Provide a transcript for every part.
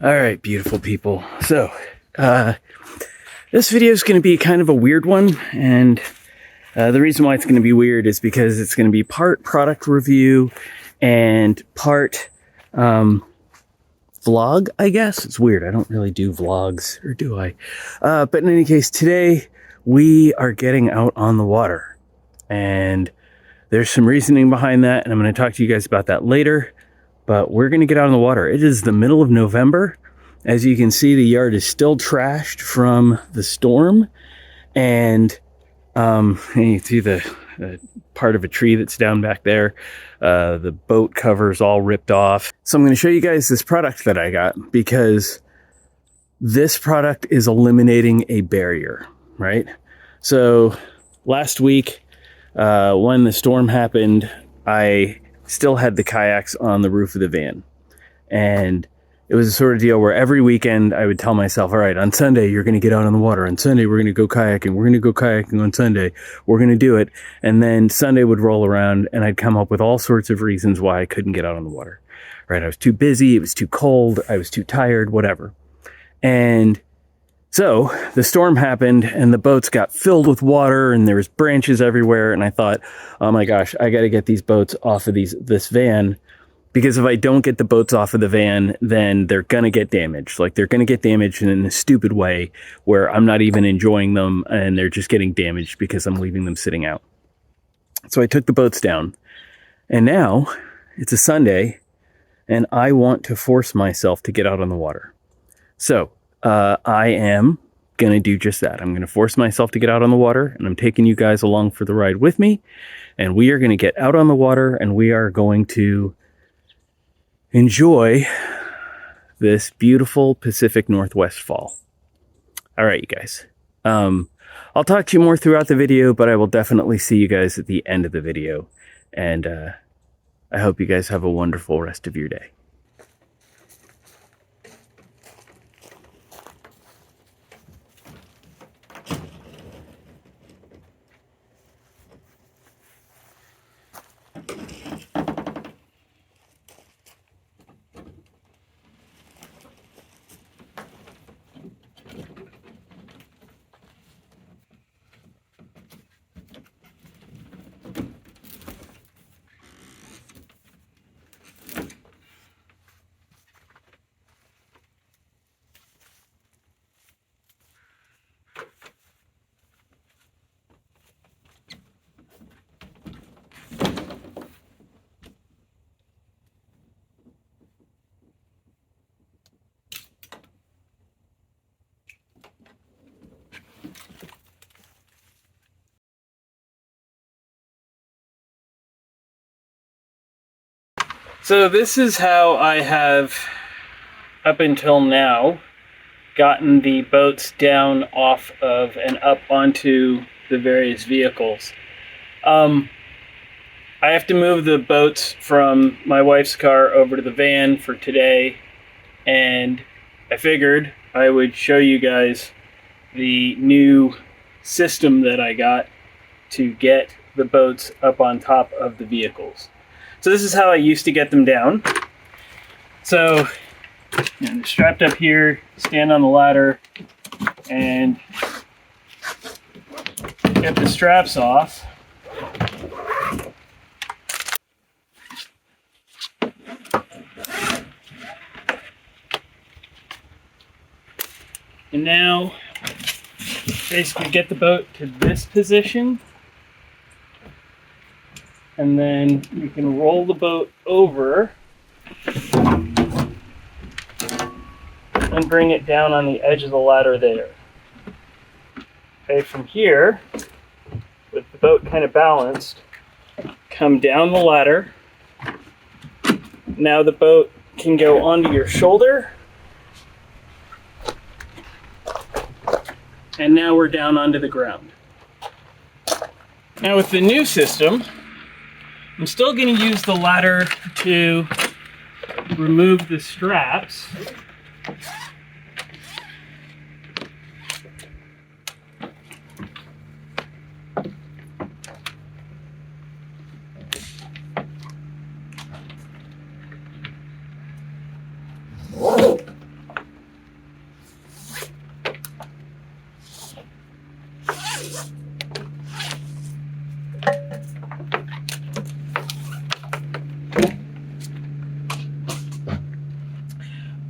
All right, beautiful people. So, this video is going to be kind of a weird one, and the reason why it's going to be weird is because it's going to be part product review and part vlog, I guess. It's weird. I don't really do vlogs, or do I? But in any case, today we are getting out on the water, and there's some reasoning behind that, and I'm going to talk to you guys about that later. But we're going to get out on the water. It is the middle of November. As you can see, the yard is still trashed from the storm. And you see the part of a tree that's down back there. The boat cover's all ripped off. So I'm going to show you guys this product that I got, because this product is eliminating a barrier, right? So last week, when the storm happened, I still had the kayaks on the roof of the van. And it was a sort of deal where every weekend I would tell myself, all right, on Sunday, you're going to get out on the water. On Sunday, we're going to go kayaking. We're going to go kayaking on Sunday. We're going to do it. And then Sunday would roll around and I'd come up with all sorts of reasons why I couldn't get out on the water, right? I was too busy. It was too cold. I was too tired, whatever. And so the storm happened and the boats got filled with water and there was branches everywhere. And I thought, oh my gosh, I got to get these boats off of this van, because if I don't get the boats off of the van, then they're going to get damaged. Like, they're going to get damaged in a stupid way where I'm not even enjoying them and they're just getting damaged because I'm leaving them sitting out. So I took the boats down, and now it's a Sunday and I want to force myself to get out on the water. So I am going to do just that. I'm going to force myself to get out on the water, and I'm taking you guys along for the ride with me. And we are going to get out on the water and we are going to enjoy this beautiful Pacific Northwest fall. All right, you guys. I'll talk to you more throughout the video, but I will definitely see you guys at the end of the video. And I hope you guys have a wonderful rest of your day. So this is how I have, up until now, gotten the boats down off of and up onto the various vehicles. I have to move the boats from my wife's car over to the van for today, and I figured I would show you guys the new system that I got to get the boats up on top of the vehicles. So this is how I used to get them down. So, they're strapped up here, stand on the ladder, and get the straps off. And now, basically get the boat to this position. And then you can roll the boat over and bring it down on the edge of the ladder there. Okay, from here, with the boat kind of balanced, come down the ladder. Now the boat can go onto your shoulder. And now we're down onto the ground. Now with the new system, I'm still going to use the ladder to remove the straps.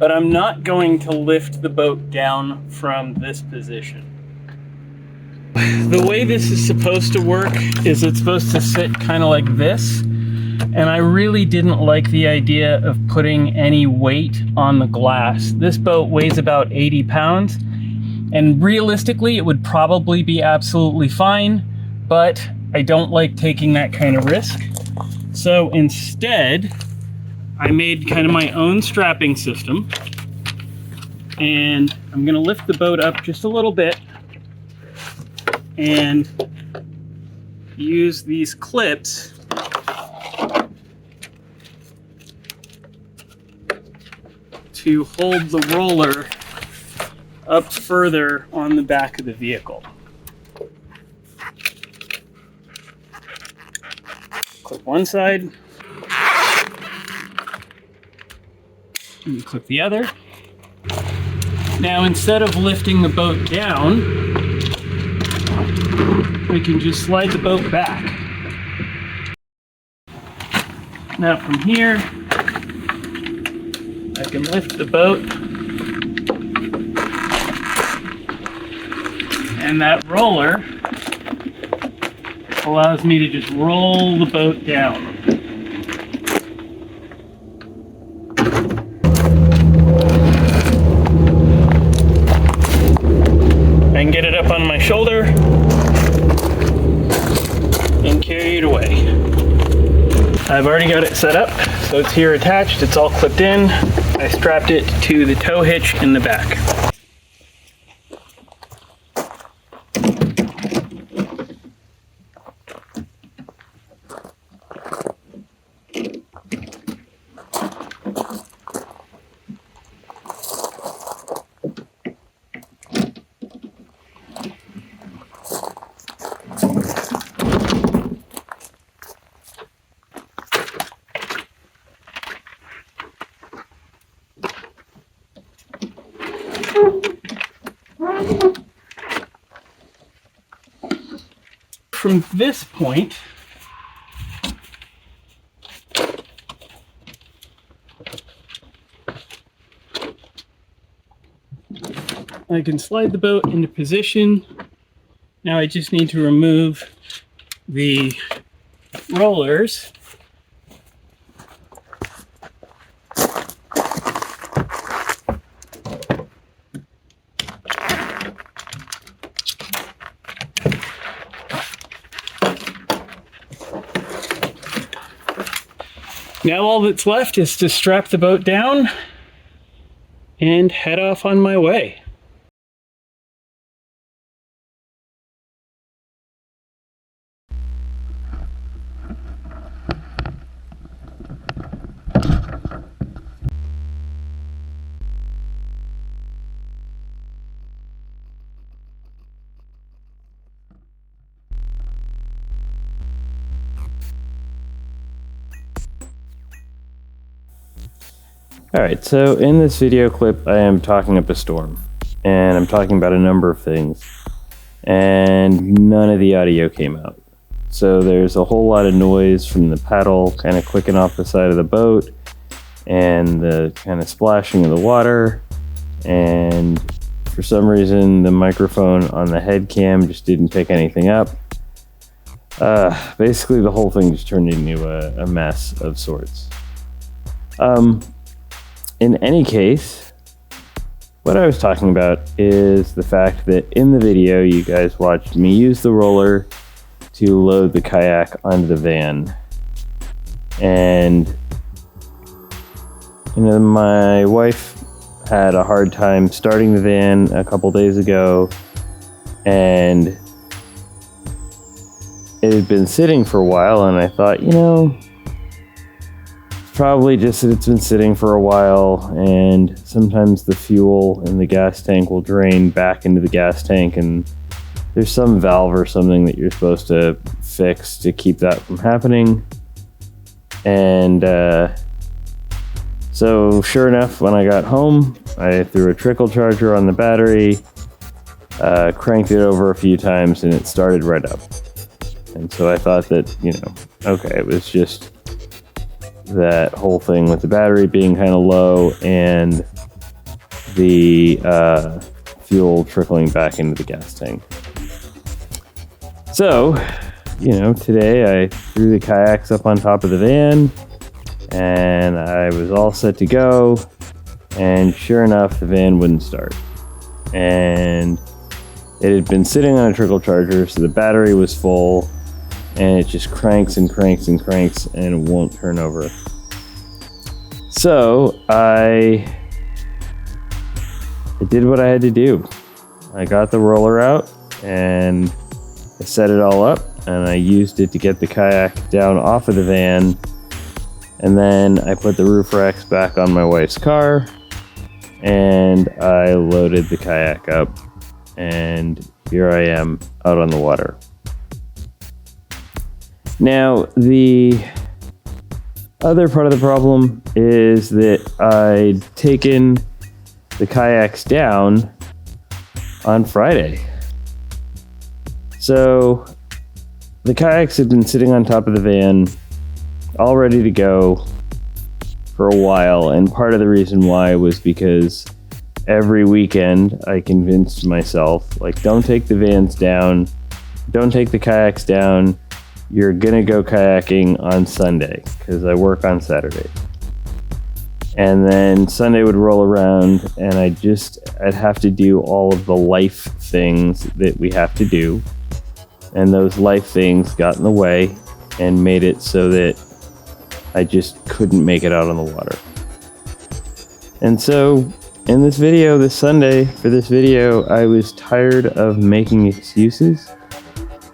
but I'm not going to lift the boat down from this position. The way this is supposed to work is it's supposed to sit kind of like this, and I really didn't like the idea of putting any weight on the glass. This boat weighs about 80 pounds, and realistically it would probably be absolutely fine, but I don't like taking that kind of risk. So instead, I made kind of my own strapping system, and I'm gonna lift the boat up just a little bit and use these clips to hold the roller up further on the back of the vehicle. Clip one side, and clip the other. Now, instead of lifting the boat down, we can just slide the boat back. Now from here, I can lift the boat, and that roller allows me to just roll the boat down. I can get it up on my shoulder and carry it away. I've already got it set up, so it's here attached, it's all clipped in. I strapped it to the tow hitch in the back. From this point, I can slide the boat into position. Now I just need to remove the rollers. Now all that's left is to strap the boat down and head off on my way. Alright, so in this video clip I am talking up a storm, and I'm talking about a number of things, and none of the audio came out. So there's a whole lot of noise from the paddle kind of clicking off the side of the boat, and the kind of splashing of the water, and for some reason the microphone on the head cam just didn't pick anything up. Basically the whole thing just turned into a mess of sorts. In any case, what I was talking about is the fact that in the video you guys watched me use the roller to load the kayak onto the van. And you know, my wife had a hard time starting the van a couple days ago, and it had been sitting for a while, and I thought, you know, probably just that it's been sitting for a while, and sometimes the fuel in the gas tank will drain back into the gas tank, and there's some valve or something that you're supposed to fix to keep that from happening. And so sure enough, when I got home, I threw a trickle charger on the battery, cranked it over a few times, and it started right up. And so I thought that, you know, okay, it was just that whole thing with the battery being kind of low, and the fuel trickling back into the gas tank. So, today I threw the kayaks up on top of the van, and I was all set to go, and sure enough, the van wouldn't start. And it had been sitting on a trickle charger, so the battery was full, and it just cranks and cranks and cranks, and it won't turn over. So I did what I had to do. I got the roller out, and I set it all up, and I used it to get the kayak down off of the van, and then I put the roof racks back on my wife's car, and I loaded the kayak up, and here I am out on the water. Now, the other part of the problem is that I'd taken the kayaks down on Friday. So the kayaks had been sitting on top of the van, all ready to go for a while, and part of the reason why was because every weekend I convinced myself, like, don't take the vans down, don't take the kayaks down, you're gonna go kayaking on Sunday, because I work on Saturday. And then Sunday would roll around, and I'd have to do all of the life things that we have to do. And those life things got in the way and made it so that I just couldn't make it out on the water. And so in this video, this Sunday, for this video, I was tired of making excuses,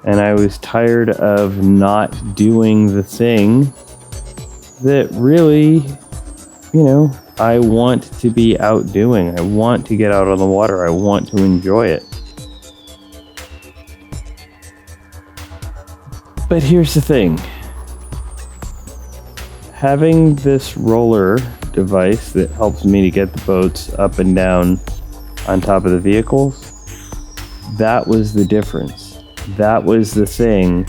and I was tired of not doing the thing that really, I want to be out doing. I want to get out on the water. I want to enjoy it. But here's the thing. Having this roller device that helps me to get the boats up and down on top of the vehicles, that was the difference. That was the thing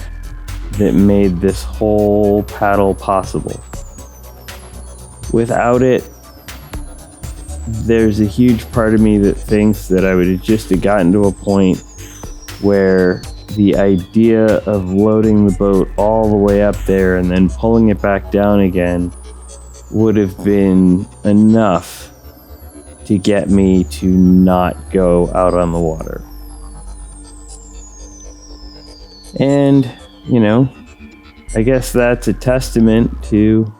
that made this whole paddle possible. Without it, there's a huge part of me that thinks that I would have just gotten to a point where the idea of loading the boat all the way up there and then pulling it back down again would have been enough to get me to not go out on the water. And, I guess that's a testament to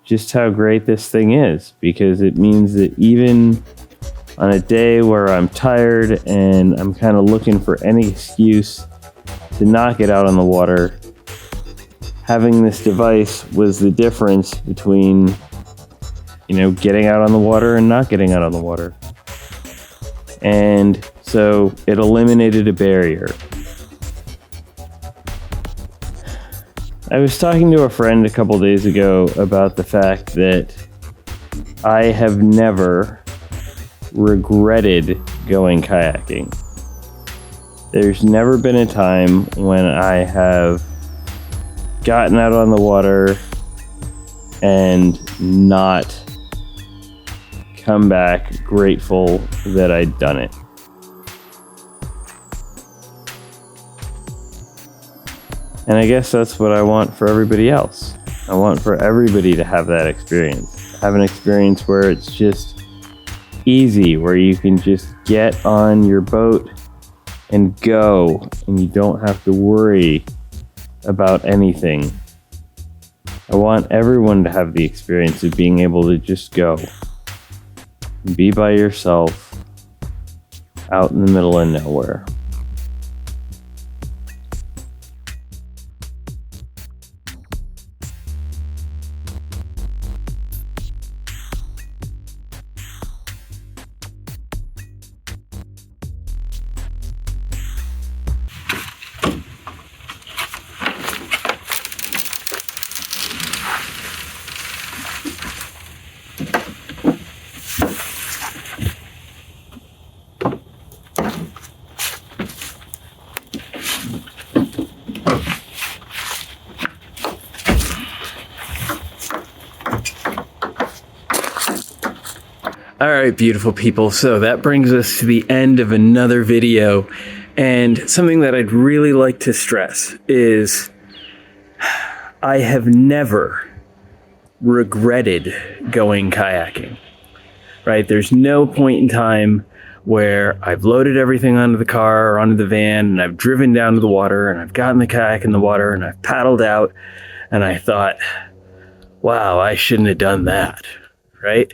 just how great this thing is, because it means that even on a day where I'm tired and I'm kind of looking for any excuse to not get out on the water, having this device was the difference between, getting out on the water and not getting out on the water. And so it eliminated a barrier. I was talking to a friend a couple days ago about the fact that I have never regretted going kayaking. There's never been a time when I have gotten out on the water and not come back grateful that I'd done it. And I guess that's what I want for everybody else. I want for everybody to have that experience. Have an experience where it's just easy, where you can just get on your boat and go, and you don't have to worry about anything. I want everyone to have the experience of being able to just go. Be by yourself out in the middle of nowhere. All right, beautiful people. So that brings us to the end of another video. And something that I'd really like to stress is I have never regretted going kayaking, right? There's no point in time where I've loaded everything onto the car or onto the van and I've driven down to the water and I've gotten the kayak in the water and I've paddled out and I thought, wow, I shouldn't have done that, right?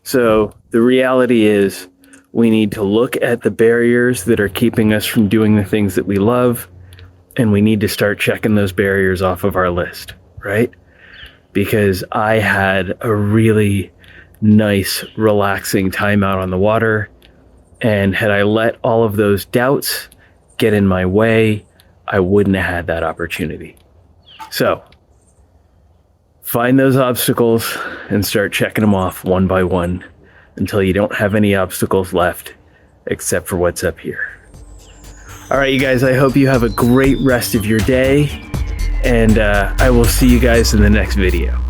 So the reality is we need to look at the barriers that are keeping us from doing the things that we love, and we need to start checking those barriers off of our list, right? Because I had a really nice, relaxing time out on the water. And had I let all of those doubts get in my way, I wouldn't have had that opportunity. So find those obstacles and start checking them off one by one until you don't have any obstacles left except for what's up here. All right, you guys, I hope you have a great rest of your day, and I will see you guys in the next video.